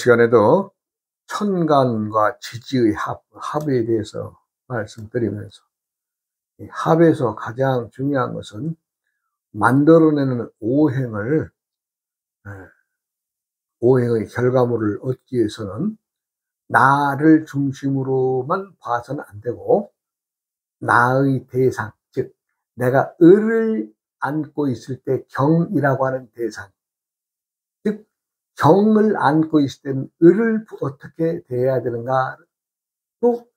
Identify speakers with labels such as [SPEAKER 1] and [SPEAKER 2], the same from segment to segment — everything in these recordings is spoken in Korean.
[SPEAKER 1] 시간에도 천간과 지지의 합에 대해서 말씀드리면서, 이 합에서 가장 중요한 것은 만들어내는 오행의 결과물을 얻기 위해서는 나를 중심으로만 봐서는 안 되고, 나의 대상, 즉 내가 을을 안고 있을 때 경이라고 하는 대상, 즉 경을 안고 있을 때는 을을 어떻게 대해야 되는가, 또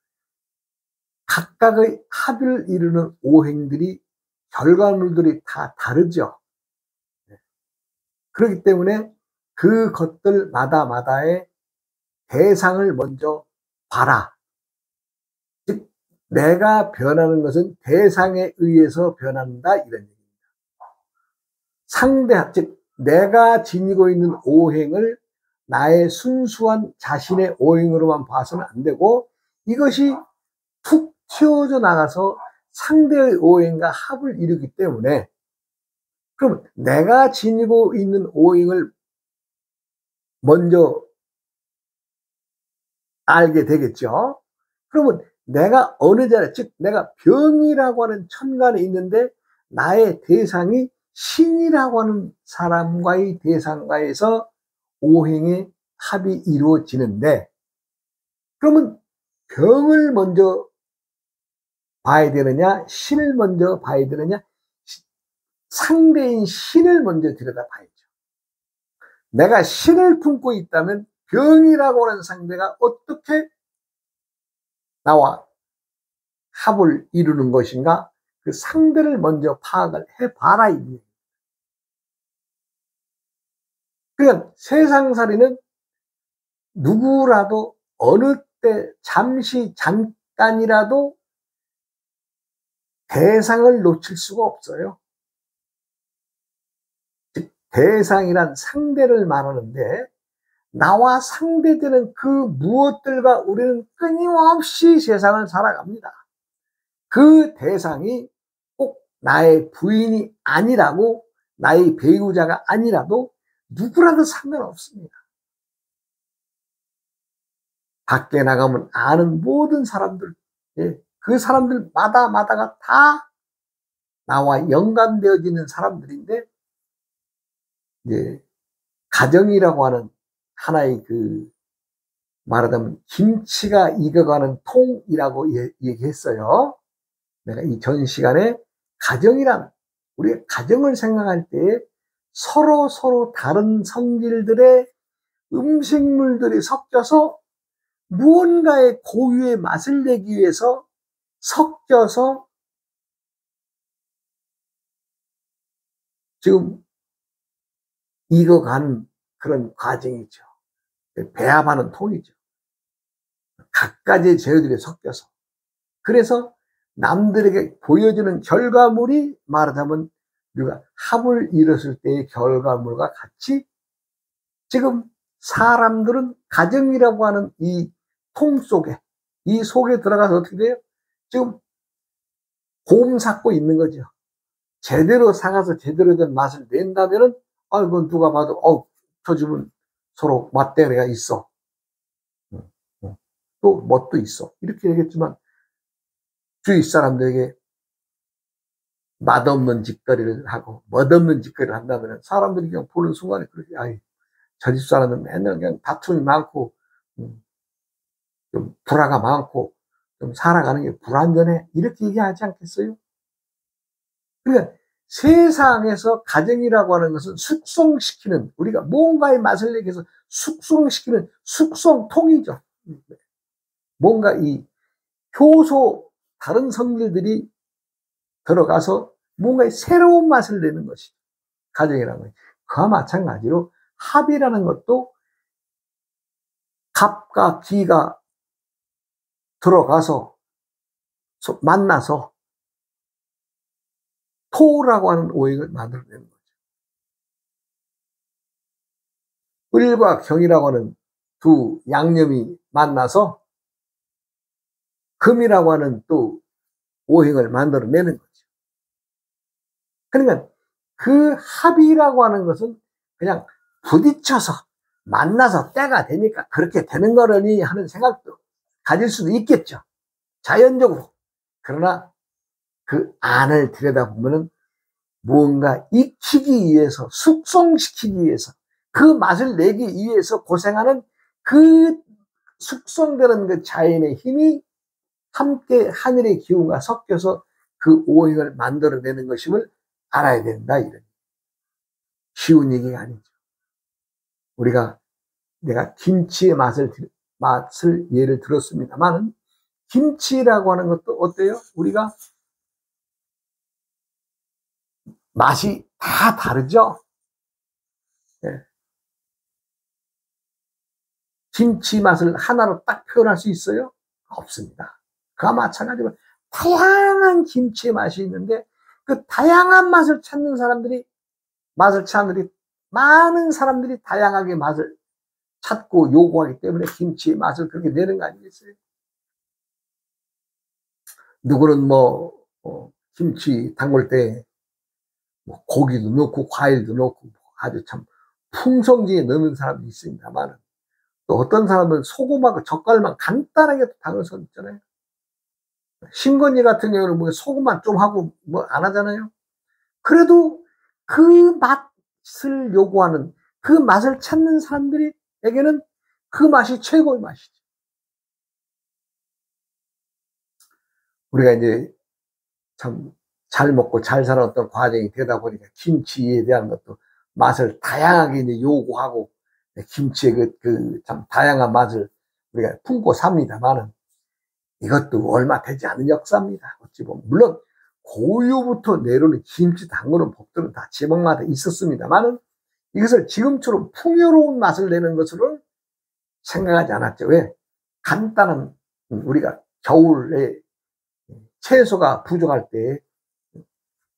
[SPEAKER 1] 각각의 합을 이루는 오행들이 결과물들이 다 다르죠. 그렇기 때문에 그것들마다의 대상을 먼저 봐라. 즉 내가 변하는 것은 대상에 의해서 변한다, 이런 얘기입니다. 즉 내가 지니고 있는 오행을 나의 순수한 자신의 오행으로만 봐서는 안 되고, 이것이 툭 튀어져 나가서 상대의 오행과 합을 이루기 때문에, 그럼 내가 지니고 있는 오행을 먼저 알게 되겠죠. 그러면 내가 어느 자리, 즉 내가 병이라고 하는 천간에 있는데 나의 대상이 신이라고 하는 사람과의 대상과에서 오행의 합이 이루어지는데, 그러면 병을 먼저 봐야 되느냐, 신을 먼저 봐야 되느냐, 상대인 신을 먼저 들여다봐야죠. 내가 신을 품고 있다면 병이라고 하는 상대가 어떻게 나와 합을 이루는 것인가, 그 상대를 먼저 파악을 해봐라. 그러니까 세상살이는 누구라도 어느 때 잠깐이라도 대상을 놓칠 수가 없어요. 즉 대상이란 상대를 말하는데, 나와 상대되는 그 무엇들과 우리는 끊임없이 세상을 살아갑니다. 그 대상이 꼭 나의 부인이 아니라고, 나의 배우자가 아니라도 누구라도 상관없습니다. 밖에 나가면 아는 모든 사람들, 그 사람들마다가 다 나와 연관되어지는 사람들인데, 이제 가정이라고 하는 하나의 말하자면 김치가 익어가는 통이라고 얘기했어요. 내가 이 전 시간에 가정이란, 우리가 가정을 생각할 때 서로 다른 성질들의 음식물들이 섞여서 무언가의 고유의 맛을 내기 위해서 섞여서 지금 익어가는 그런 과정이죠. 배합하는 통이죠. 각가지의 재료들이 섞여서. 그래서 남들에게 보여주는 결과물이 말하자면 우리가 합을 이뤘을 때의 결과물과 같이, 지금 사람들은 가정이라고 하는 이 통 속에, 이 속에 들어가서 어떻게 돼요? 지금 곰 삭고 있는 거죠. 제대로 사가서 제대로 된 맛을 낸다면은, 그건 누가 봐도, 저 집은 서로 맛대가 있어. 또 멋도 있어. 이렇게 얘기했지만, 주위 사람들에게 맛없는 짓거리를 하고 멋없는 짓거리를 한다면 사람들이 그냥 보는 순간에 그렇게, 저 집 사람은 맨날 그냥 다툼이 많고 좀 불화가 많고 좀 살아가는 게 불완전해, 이렇게 얘기하지 않겠어요? 그러니까 세상에서 가정이라고 하는 것은 숙성시키는, 우리가 뭔가의 맛을 내기 위해서 숙성시키는 숙성통이죠. 뭔가 이 효소, 다른 성질들이 들어가서 뭔가의 새로운 맛을 내는 것이 가정이라는 거예요. 그와 마찬가지로 합이라는 것도 갑과 기가 들어가서 만나서 토라고 하는 오행을 만들어내는 거죠. 을과 경이라고 하는 두 양념이 만나서 금이라고 하는 또 오행을 만들어내는 거죠. 그러니까 그 합이라고 하는 것은 그냥 부딪혀서 만나서 때가 되니까 그렇게 되는 거라니 하는 생각도 가질 수도 있겠죠. 자연적으로. 그러나 그 안을 들여다보면은 무언가 익히기 위해서, 숙성시키기 위해서, 그 맛을 내기 위해서 고생하는 그 숙성되는 그 자연의 힘이 함께 하늘의 기운과 섞여서 그 오행을 만들어내는 것임을 알아야 된다. 이런 쉬운 얘기가 아니죠. 내가 김치의 맛을 예를 들었습니다만, 김치라고 하는 것도 어때요? 우리가 맛이 다 다르죠? 네. 김치 맛을 하나로 딱 표현할 수 있어요? 없습니다. 그와 마찬가지로 다양한 김치의 맛이 있는데 그 다양한 맛을 찾는 사람들이 많은 사람들이 다양하게 맛을 찾고 요구하기 때문에 김치의 맛을 그렇게 내는 거 아니겠어요? 누구는 김치 담글 때 고기도 넣고 과일도 넣고 아주 참 풍성지에 넣는 사람도 있습니다만, 또 어떤 사람은 소금하고 젓갈만 간단하게 담을 수 있잖아요. 신건지 같은 경우는 뭐 소금만 좀 하고 뭐 안 하잖아요. 그래도 그 맛을 요구하는, 그 맛을 찾는 사람들에게는 그 맛이 최고의 맛이죠. 우리가 이제 참 잘 먹고 잘 살았던 과정이 되다 보니까 김치에 대한 것도 맛을 다양하게 이제 요구하고, 김치의 참 다양한 맛을 우리가 품고 삽니다만은, 이것도 얼마 되지 않은 역사입니다. 어찌 보면. 물론, 고유부터 내려오는 김치 담그는 법들은 다 지방마다 있었습니다만은, 이것을 지금처럼 풍요로운 맛을 내는 것으로는 생각하지 않았죠. 왜? 간단한, 우리가 겨울에 채소가 부족할 때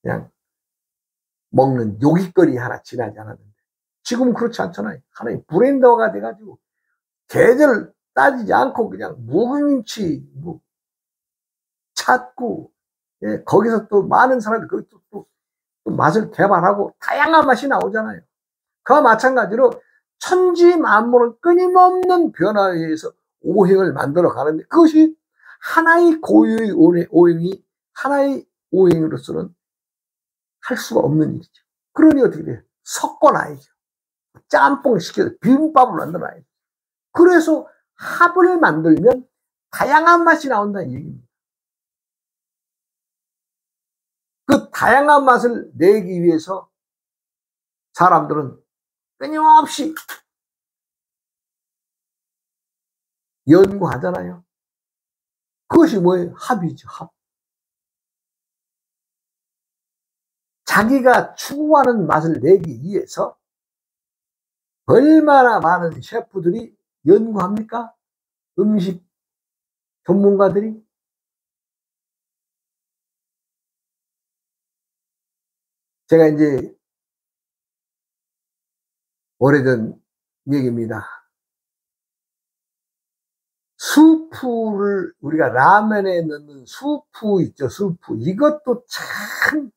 [SPEAKER 1] 그냥 먹는 요깃거리 하나 지나지 않았는데, 지금은 그렇지 않잖아요. 하나의 브랜드화가 돼가지고 계절 따지지 않고 그냥 무김치 찾고, 거기서 또 많은 사람들이 거기서 또 맛을 개발하고 다양한 맛이 나오잖아요. 그와 마찬가지로 천지 만물은 끊임없는 변화에 의해서 오행을 만들어 가는데, 그것이 하나의 고유의 오행이 하나의 오행으로서는 할 수가 없는 일이죠. 그러니 어떻게 돼요? 섞어놔야죠. 짬뽕 시켜서 비빔밥을 만들어놔야죠. 그래서 합을 만들면 다양한 맛이 나온다는 얘기입니다. 그 다양한 맛을 내기 위해서 사람들은 끊임없이 연구하잖아요. 그것이 뭐예요? 합이죠, 합. 자기가 추구하는 맛을 내기 위해서 얼마나 많은 셰프들이 연구합니까? 음식 전문가들이. 제가 이제 오래전 얘기입니다. 수프를, 우리가 라면에 넣는 수프 있죠, 수프. 이것도 참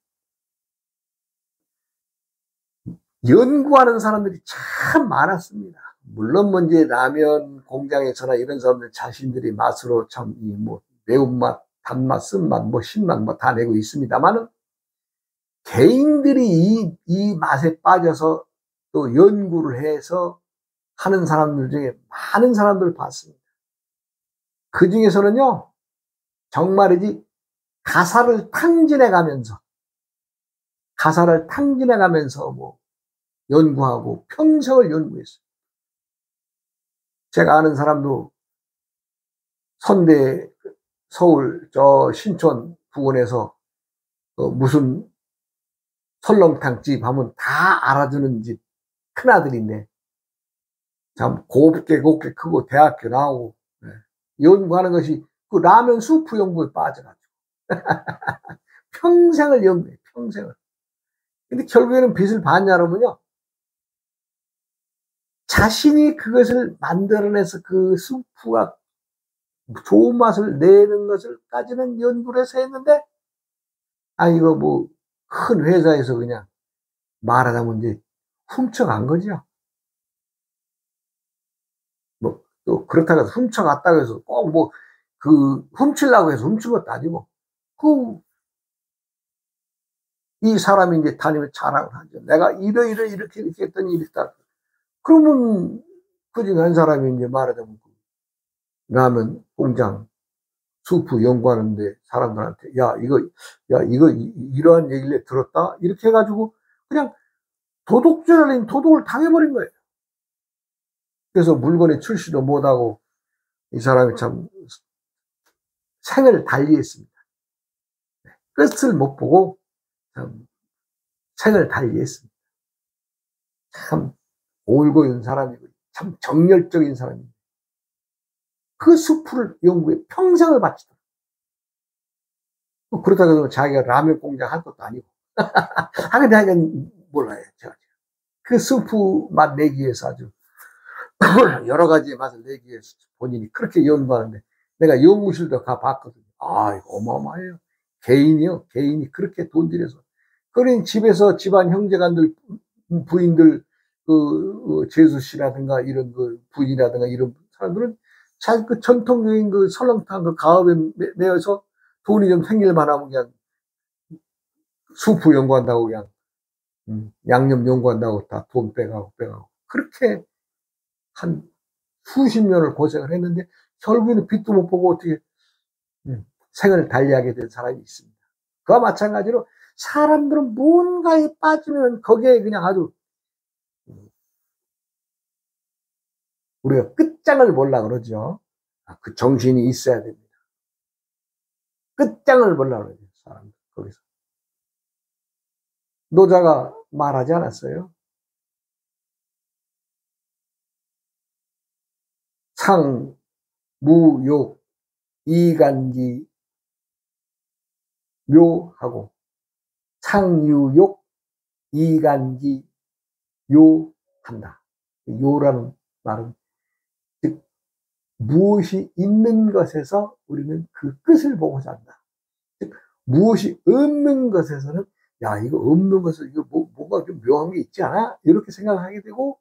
[SPEAKER 1] 연구하는 사람들이 참 많았습니다. 물론 뭐 이제 라면 공장에서나 이런 사람들 자신들이 맛으로 참 매운맛, 단맛, 쓴맛, 신맛 다 내고 있습니다만은, 개인들이 이 맛에 빠져서 또 연구를 해서 하는 사람들 중에 많은 사람들을 봤습니다. 그 중에서는요, 정말이지 가사를 탕진해 가면서 연구하고 평생을 연구했어요. 제가 아는 사람도 선대, 서울 저 신촌 부근에서 무슨 설렁탕집 하면 다 알아주는 집 큰아들인데, 참 곱게 크고 대학교 나오고, 연구하는 것이 그 라면 수프 연구에 빠져가지고 평생을 연구해, 평생을. 근데 결국에는 빛을 봤냐면요, 자신이 그것을 만들어내서 그 수프가 좋은 맛을 내는 것을까지는 연구를 해서 했는데, 이거 큰 회사에서 그냥 말하자면 이제 훔쳐간 거죠. 또 그렇다고 해서 훔쳐갔다고 해서 꼭 뭐 그 훔치려고 해서 훔친 것도 아니고 이 사람이 이제 다니면 자랑을 하죠. 내가 이렇게 했더니 이랬다. 그러면 그중에 한 사람이 이제 말하자면 라면 공장 수프 연구하는데 사람들한테 야 이거 이러한 얘기를 들었다 이렇게 해가지고 그냥 도둑질 아닌 도둑을 당해버린 거예요. 그래서 물건에 출시도 못하고 이 사람이 참 생을 달리했습니다. 끝을 못 보고 참 생을 달리했습니다. 참 올고 있는 사람이고 참 정열적인 사람입니다. 그 수프를 연구에 평생을 바치더라고요. 그렇다고 해서 자기가 라면 공장 할 것도 아니고 하긴 하긴 몰라요. 제가 그 수프 맛 내기 위해서 아주 여러 가지 맛을 내기 위해서 본인이 그렇게 연구하는데 내가 연구실도 가봤거든요. 아, 이거 어마어마해요. 개인이 그렇게 돈 들여서. 그러니 집에서 집안 형제간들, 부인들, 재수 씨라든가 이런 부인이라든가 이런 사람들은 자기 그 전통적인 그 설렁탕 그 가업에 매여서 돈이 좀 생길만 하면 그냥 수프 연구한다고 그냥, 양념 연구한다고 다 돈 빼가고. 그렇게 한 수십 년을 고생을 했는데 결국에는 빛도 못 보고 어떻게 생을 달리하게 된 사람이 있습니다. 그와 마찬가지로 사람들은 뭔가에 빠지면 거기에 그냥 아주 우리가 끝장을 보려고 그러죠. 그 정신이 있어야 됩니다. 끝장을 보려고 그러죠. 사람들 거기서. 노자가 말하지 않았어요? 상, 무, 욕, 이간기, 묘하고 상유욕, 이간기, 요한다. 요라는 말은 즉 무엇이 있는 것에서 우리는 그 끝을 보고자 한다. 즉 무엇이 없는 것에서는 야 이거 없는 것을 이거 뭔가 좀 묘한 게 있지 않아? 이렇게 생각하게 되고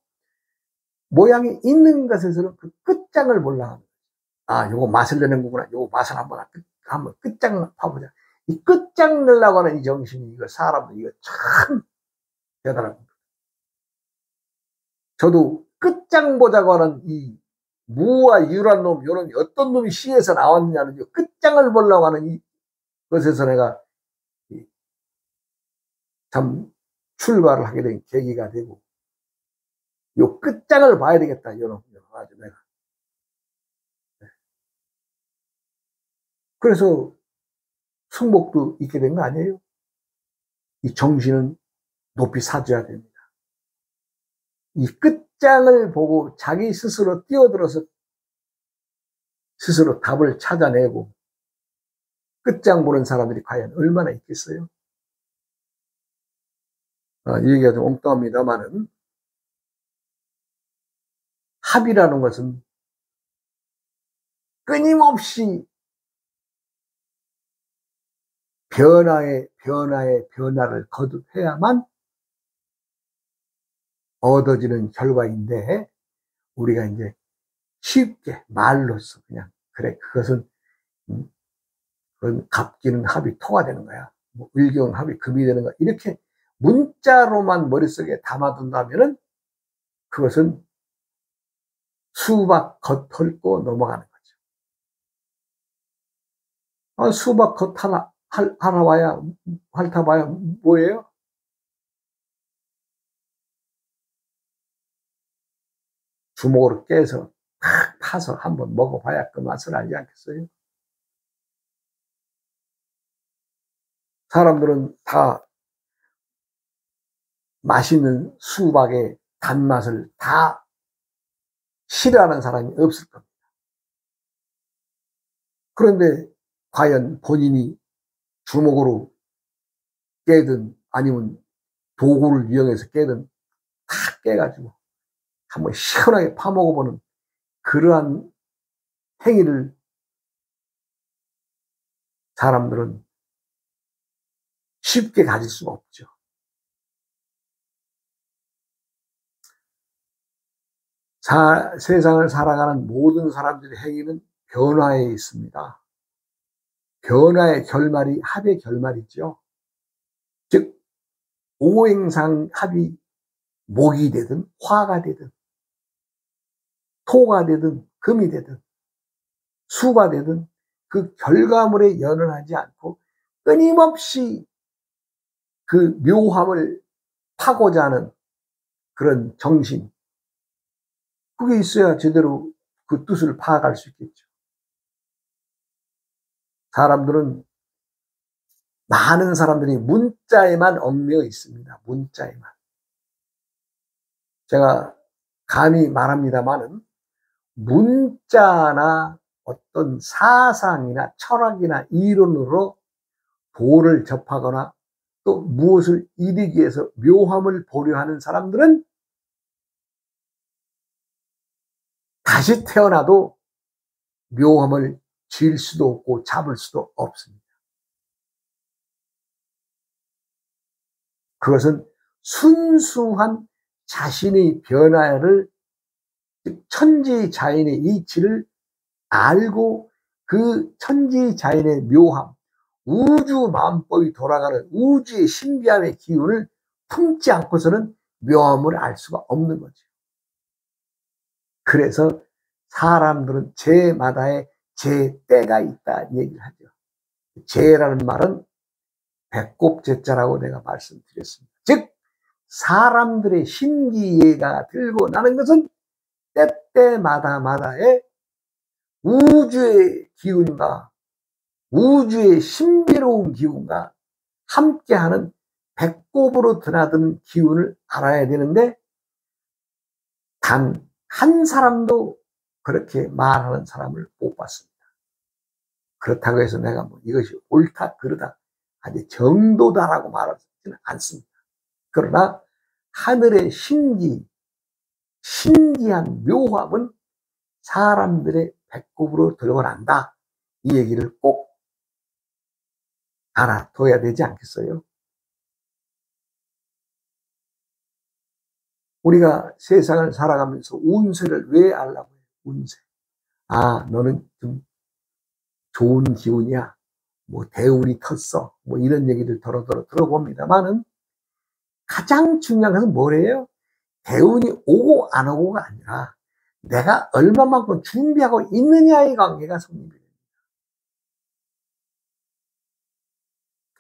[SPEAKER 1] 모양이 있는 것에서는 그 끝장을 보려고 합니다. 아 요거 맛을 내는 거구나. 요거 맛을 한번 끝장 파보자. 이 끝장 내려고 하는 이 정신이 이거 사람들 이거 참 대단합니다. 저도 끝장 보자고 하는 이 무와 유란 놈, 요런 어떤 놈이 시에서 나왔느냐는 끝장을 보려고 하는 이 것에서 내가 참 출발을 하게 된 계기가 되고, 요 끝장을 봐야 되겠다, 요런, 아주 내가. 그래서 승복도 있게 된 거 아니에요? 이 정신은 높이 사줘야 됩니다. 이 끝장을 보고 자기 스스로 뛰어들어서 스스로 답을 찾아내고 끝장 보는 사람들이 과연 얼마나 있겠어요? 이 얘기가 좀 엉뚱합니다만은 합이라는 것은 끊임없이 변화를 거듭해야만 얻어지는 결과인데 우리가 이제 쉽게 말로써 그냥 그래 그것은 그건 갑기는 합이 토가 되는 거야. 뭐 을경은 합이 금이 되는 거야. 이렇게 문자로만 머릿속에 담아둔다면은 그것은 수박 겉 헐고 넘어가는 거죠. 수박 겉 하나 핥아봐야 뭐예요? 주먹으로 깨서 탁 파서 한번 먹어봐야 그 맛을 알지 않겠어요? 사람들은 다 맛있는 수박의 단맛을 다 싫어하는 사람이 없을 겁니다. 그런데 과연 본인이 주먹으로 깨든 아니면 도구를 이용해서 깨든 다 깨가지고 한번 시원하게 파먹어보는 그러한 행위를 사람들은 쉽게 가질 수가 없죠. 세상을 살아가는 모든 사람들의 행위는 변화에 있습니다. 변화의 결말이 합의 결말이죠. 즉 오행상합이 목이 되든 화가 되든 토가 되든 금이 되든 수가 되든 그 결과물에 연연하지 않고 끊임없이 그 묘함을 파고자 하는 그런 정신, 그게 있어야 제대로 그 뜻을 파악할 수 있겠죠. 사람들은, 많은 사람들이 문자에만 얽매여 있습니다. 문자에만. 제가 감히 말합니다마는 문자나 어떤 사상이나 철학이나 이론으로 도를 접하거나 또 무엇을 이루기 위해서 묘함을 보려 하는 사람들은 다시 태어나도 묘함을 쥘 수도 없고 잡을 수도 없습니다. 그것은 순수한 자신의 변화를, 천지자연의 이치를 알고 그 천지자연의 묘함, 우주 마음법이 돌아가는 우주의 신비함의 기운을 품지 않고서는 묘함을 알 수가 없는 거죠. 그래서 사람들은 제마다의 제 때가 있다 얘기를 하죠. 제라는 말은 배꼽제자라고 내가 말씀드렸습니다. 즉 사람들의 신기예가 들고 나는 것은 때때마다마다의 우주의 기운과 우주의 신비로운 기운과 함께하는 배꼽으로 드나드는 기운을 알아야 되는데 단 한 사람도 그렇게 말하는 사람을 못 봤습니다. 그렇다고 해서 내가 뭐 이것이 옳다 그르다 아주 정도다라고 말하지는 않습니다. 그러나 하늘의 신기한 묘함은 사람들의 배꼽으로 들고 난다. 이 얘기를 꼭 알아둬야 되지 않겠어요? 우리가 세상을 살아가면서 운세를 왜 알라고 해요? 운세. 아, 너는 좀 좋은 기운이야. 뭐 대운이 텄어. 뭐 이런 얘기를 들어봅니다만은 가장 중요한 것은 뭐래요? 대운이 오고 안 오고가 아니라 내가 얼마만큼 준비하고 있느냐의 관계가 성립이 됩니다.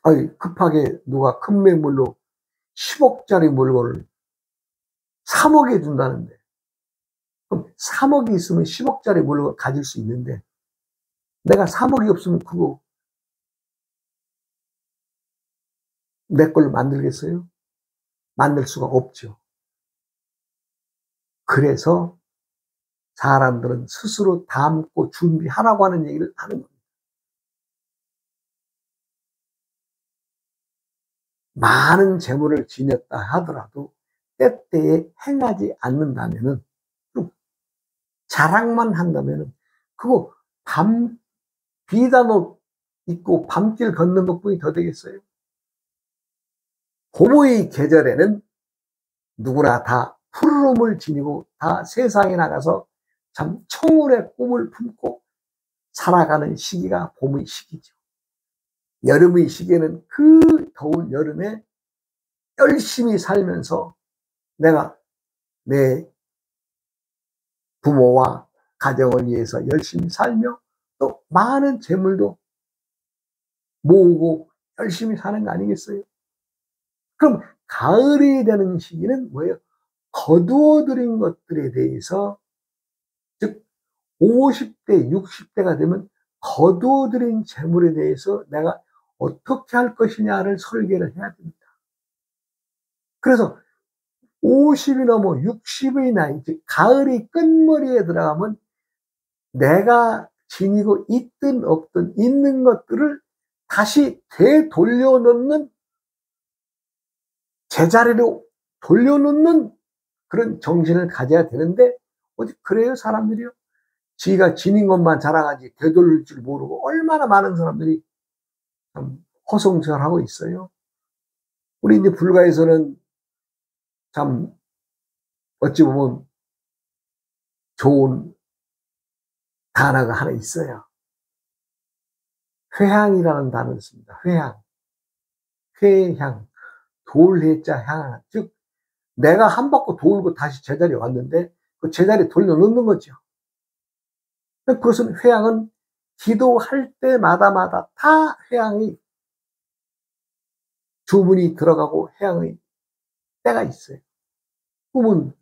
[SPEAKER 1] 아니, 급하게 누가 큰 매물로 10억짜리 물건을 3억에 준다는데, 그럼 3억이 있으면 10억짜리 물건을 가질 수 있는데, 내가 3억이 없으면 그거 내 걸로 만들겠어요? 만들 수가 없죠. 그래서 사람들은 스스로 담고 준비하라고 하는 얘기를 하는 겁니다. 많은 재물을 지녔다 하더라도 때때에 행하지 않는다면은, 자랑만 한다면은 그거 비단 옷 입고 밤길 걷는 것뿐이 더 되겠어요? 봄의 계절에는 누구나 다 푸르름을 지니고 다 세상에 나가서 참 청운의 꿈을 품고 살아가는 시기가 봄의 시기죠. 여름의 시기에는 그 더운 여름에 열심히 살면서 내가 내 부모와 가정을 위해서 열심히 살며 또 많은 재물도 모으고 열심히 사는 거 아니겠어요? 그럼 가을이 되는 시기는 뭐예요? 거두어들인 것들에 대해서, 즉 50대, 60대가 되면 거두어들인 재물에 대해서 내가 어떻게 할 것이냐를 설계를 해야 됩니다. 그래서 50이 넘어 60의 나이, 즉 가을이 끝머리에 들어가면 내가 지니고 있든 없든 있는 것들을 다시 되돌려놓는, 제자리로 돌려놓는 그런 정신을 가져야 되는데 어디 그래요 사람들이요? 지가 지닌 것만 자랑하지 되돌릴 줄 모르고 얼마나 많은 사람들이 참 허송세월하고 있어요. 우리 이제 불가에서는 참 어찌 보면 좋은 단어가 하나 있어요. 회향이라는 단어를 씁니다. 회향. 회향. 돌해자 향. 즉, 내가 한 바퀴 돌고 다시 제자리에 왔는데 그 제자리에 돌려놓는 거죠. 그것은 회향은 기도할 때마다마다 다 회향이 주문이 들어가고 회향의 때가 있어요. 그러면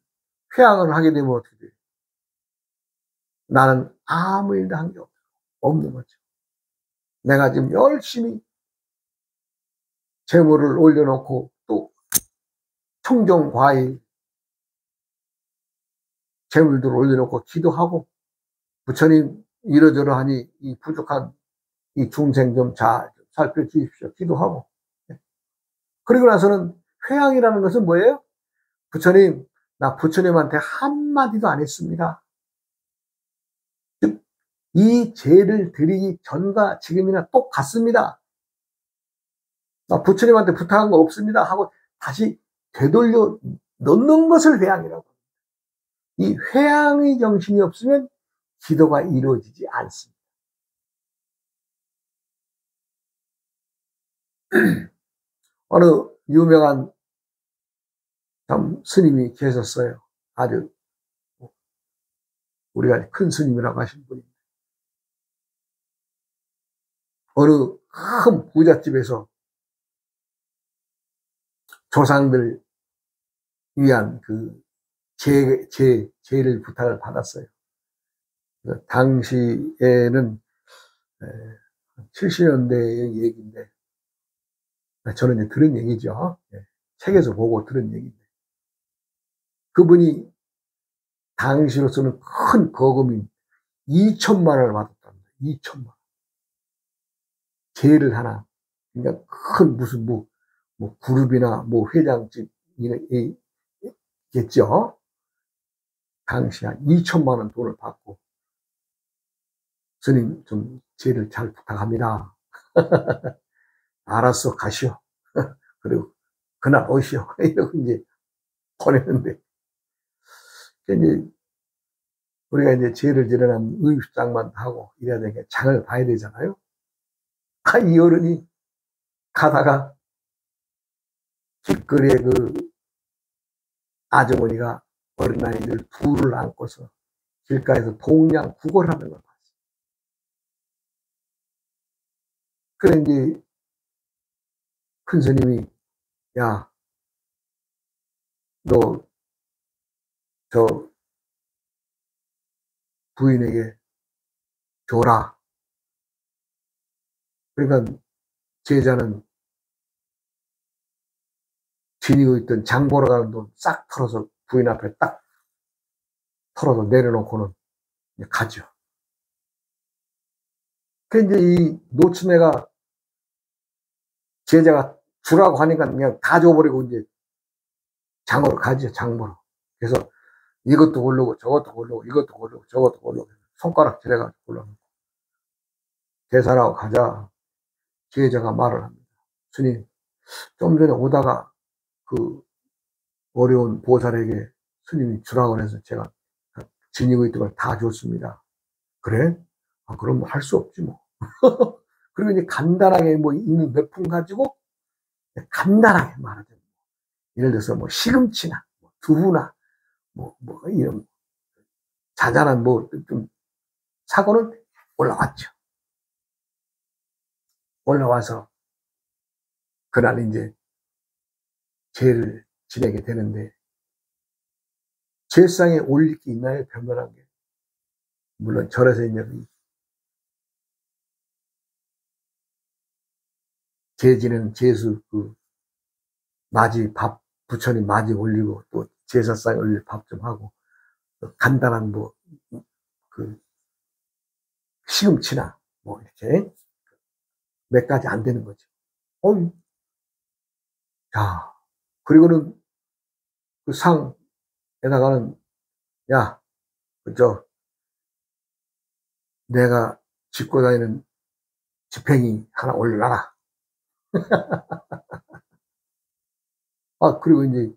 [SPEAKER 1] 회향을 하게 되면 어떻게 돼요? 나는 아무 일도 한 게 없는 거죠. 내가 지금 열심히 재물을 올려놓고 또 청정 과일 재물들을 올려놓고 기도하고 부처님 이러저러하니 이 부족한 이 중생 좀 잘 살펴주십시오. 기도하고. 그리고 나서는 회향이라는 것은 뭐예요? 부처님, 나 부처님한테 한마디도 안 했습니다. 즉, 이 죄를 드리기 전과 지금이나 똑같습니다. 나 부처님한테 부탁한 거 없습니다. 하고 다시 되돌려 넣는 것을 회향이라고. 이 회향의 정신이 없으면 기도가 이루어지지 않습니다. 어느 유명한 참 스님이 계셨어요. 아주 우리가 큰 스님이라고 하신 분이. 어느 큰 부잣집에서 조상들 위한 그 제를 부탁을 받았어요. 당시에는 70년대의 얘기인데, 저는 이제 들은 얘기죠. 책에서 보고 들은 얘기인데. 그분이 당시로서는 큰 거금인 2천만 원을 받았답니다. 2천만 원. 제를 하나. 그러니까 큰 무슨 뭐 그룹이나 뭐 회장집이겠죠. 당시 한 2천만 원 돈을 받고, 스님 좀 제를 잘 부탁합니다. 알았어, 가시오. 그리고 그날 오시오. 이러고 이제 보내는데, 이제 우리가 이제 제를 지내는 의식장만 하고 이래야 되니까 장을 봐야 되잖아요. 이 어른이 가다가 길거리에 그 아주머니가 어린아이들 둘을 안고서 길가에서 동양 구걸을 하는 걸 봤어요. 그래 이제 큰 스님이, 야, 너 저 부인에게 줘라. 그러니까 제자는 지니고 있던 장 보러 가는 돈 싹 털어서 부인 앞에 딱 털어서 내려놓고는 가죠. 그 이제 이 노치매가 제자가 주라고 하니까 그냥 다 줘버리고 이제 장으로 가죠. 장 보러. 그래서 이것도 고르고 저것도 고르고 이것도 고르고 저것도 고르고 손가락 지래가지고 골라놓고 계산하고 가자. 제자가 말을 합니다. 스님, 좀 전에 오다가 그 어려운 보살에게 스님이 주라고 해서 제가 지니고 있던 걸 다 줬습니다. 그래? 아, 그럼 할 수 없지 뭐. 그리고 이제 간단하게 뭐 있는 몇 푼 가지고 간단하게 말하죠. 예를 들어서 뭐 시금치나 뭐 두부나 뭐 이런 자잘한 뭐 좀 사고는 올라왔죠. 올라와서 그날 이제 제를 지내게 되는데, 제상에 올릴 게 있나요? 변변한 게. 물론 절에서 이제 제지는 제수 그 맞이 밥 부처님 맞이 올리고 또 제사상에 올릴 밥 좀 하고 간단한 뭐 그 시금치나 뭐 이렇게 몇 가지 안 되는 거죠. 어이. 자, 그리고는 그 상에다가는, 야, 그저 내가 짚고 다니는 지팽이 하나 올려놔라. 그리고 이제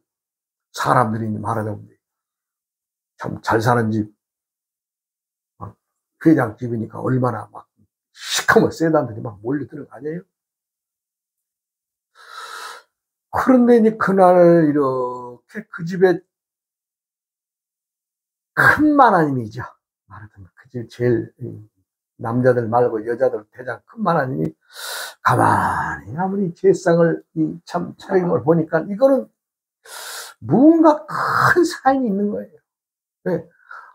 [SPEAKER 1] 사람들이 말하자면 참 잘 사는 집 회장집이니까 얼마나 막 시커먼 세단들이 막 몰려드는 거 아니에요? 그런데 이제 그날 이렇게 그 집에 큰 마나님이죠. 말하자면 그 집 제일 남자들 말고 여자들 대장 큰 마나님이 가만히 아무리 제상을 참 차린 걸 보니까 이거는 무언가 큰 사인이 있는 거예요. 네.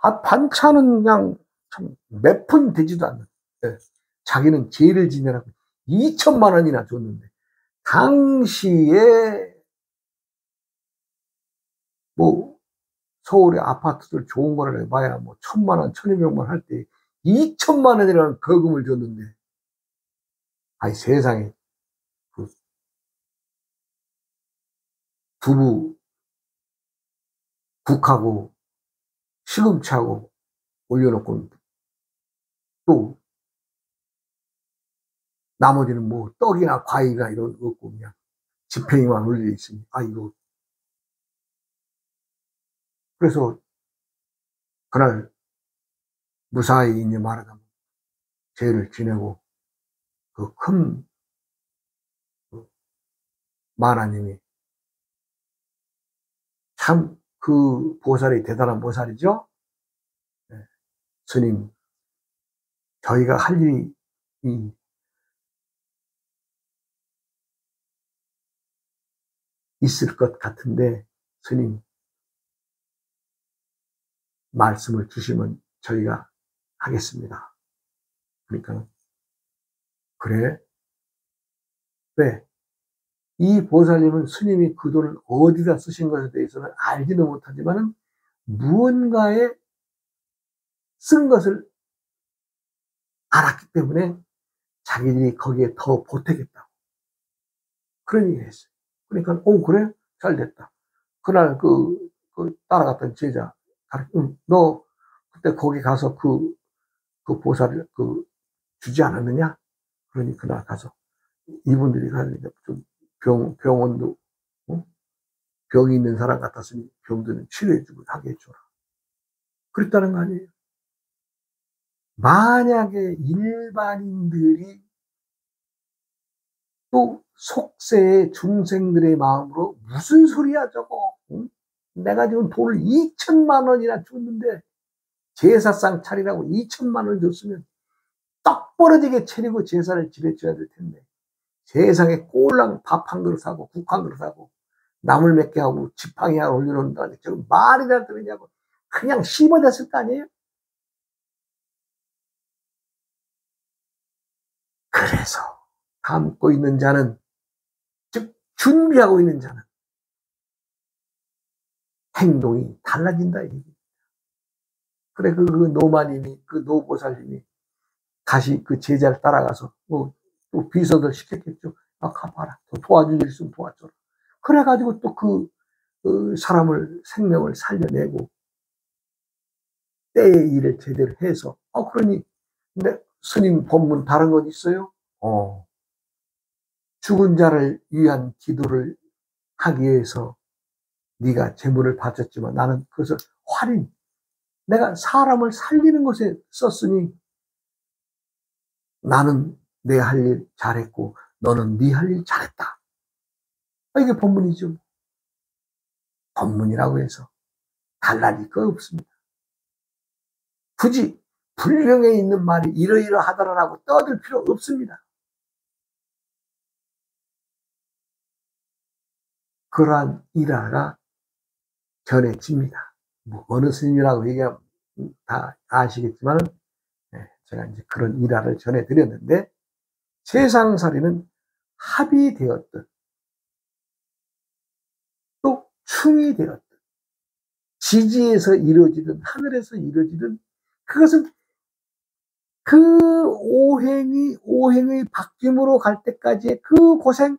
[SPEAKER 1] 아, 반찬은 그냥 참 몇 푼 되지도 않는. 네. 자기는 죄를 지내라고 2천만 원이나 줬는데 당시에 뭐 서울의 아파트들 좋은 거를 해봐야 뭐 1,000만 원, 1,200만 원 할 때 2천만 원이라는 거금을 줬는데, 아니 세상에 그 두부 국하고 시금치하고 올려놓고 또 나머지는 뭐 떡이나 과일이나 이런 거 없고 그냥 지팽이만 올려 있으니 아 이거 그래서 그날 무사히 이제 말하자면 죄를 지내고 그 큰 마나님이 참 그 보살이 대단한 보살이죠. 네. 스님 저희가 할 일이 있을 것 같은데 스님 말씀을 주시면 저희가 하겠습니다. 그러니까 그래? 왜? 이 보살님은 스님이 그 돈을 어디다 쓰신 것에 대해서는 알지는 못하지만은 무언가에 쓴 것을 알았기 때문에 자기들이 거기에 더 보태겠다고 그런 얘기를 했어요. 그러니까 그래? 잘 됐다. 그날 그 따라갔던 제자 너 그때 거기 가서 그 보살을 주지 않았느냐? 그러니 그날 가서 이분들이 가니까 좀 병원도 병이 있는 사람 같았으니 병들은 치료해주고 하게 해줘라. 그랬다는 거 아니에요. 만약에 일반인들이 또 속세의 중생들의 마음으로 무슨 소리야 저거, 응? 내가 지금 돈을 2천만 원이나 줬는데 제사상 차리라고 2천만 원 줬으면 떡 벌어지게 차리고 제사를 지내줘야 될 텐데 세상에 꼴랑 밥 한 그릇 사고 국 한 그릇 사고 나물 몇 개 하고 지팡이 하나 올려놓는다는데 저거 말이나 들으냐고 그냥 씹어댔을 거 아니에요. 그래서 담고 있는 자는, 즉 준비하고 있는 자는 행동이 달라진다 이 얘기. 그래 그 노마님이 그 노보살님이 다시 그 제자를 따라가서 또 비서들 시켰겠죠. 아 가봐라. 도와줄 일 있으면 도와줘라. 그래가지고 또 사람을 생명을 살려내고 때의 일을 제대로 해서 그러니 근데 스님 법문 다른 건 있어요? 죽은 자를 위한 기도를 하기 위해서 네가 재물을 바쳤지만 나는 그것을 할인, 내가 사람을 살리는 것에 썼으니 나는 내 할 일 잘했고 너는 네 할 일 잘했다. 이게 법문이죠. 법문이라고 해서 달라질 거 없습니다. 굳이 불경에 있는 말이 이러이러하더라라고 떠들 필요 없습니다. 그러한 일화가 전해집니다. 뭐 어느 스님이라고 얘기하면 다 아시겠지만 제가 이제 그런 일화를 전해드렸는데 세상살이는 합이 되었든 또 충이 되었든 지지에서 이루어지든 하늘에서 이루어지든 그것은 그 오행의 바뀜으로 갈 때까지의 그 고생,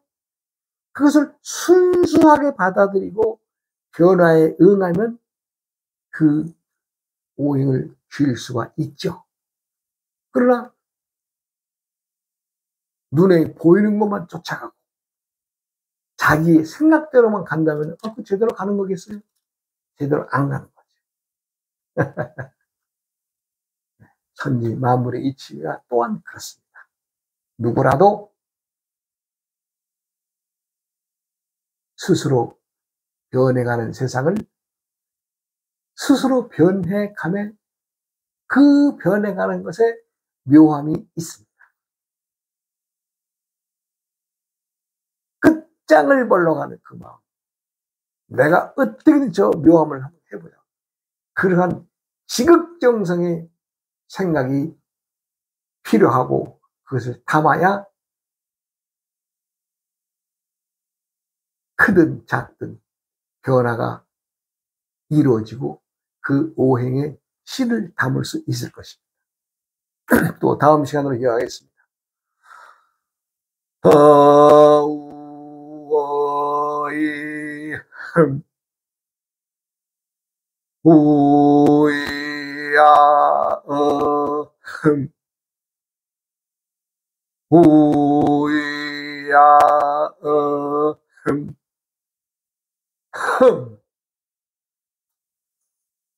[SPEAKER 1] 그것을 순수하게 받아들이고 변화에 응하면 그 오행을 줄 수가 있죠. 그러나 눈에 보이는 것만 쫓아가고 자기의 생각대로만 간다면 그 제대로 가는 거겠어요? 제대로 안 가는 거죠. 천지 만물의 이치가 또한 그렇습니다. 누구라도 스스로 변해가는 세상을 스스로 변해가며 그 변해가는 것에 묘함이 있습니다. 끝장을 보러 가는 그 마음. 내가 어떻게든 저 묘함을 한번 해보자. 그러한 지극정성의 생각이 필요하고 그것을 담아야 크든 작든 변화가 이루어지고 그 오행의 실을 담을 수 있을 것입니다. 또 다음 시간으로 이어가겠습니다. 우이야 우이야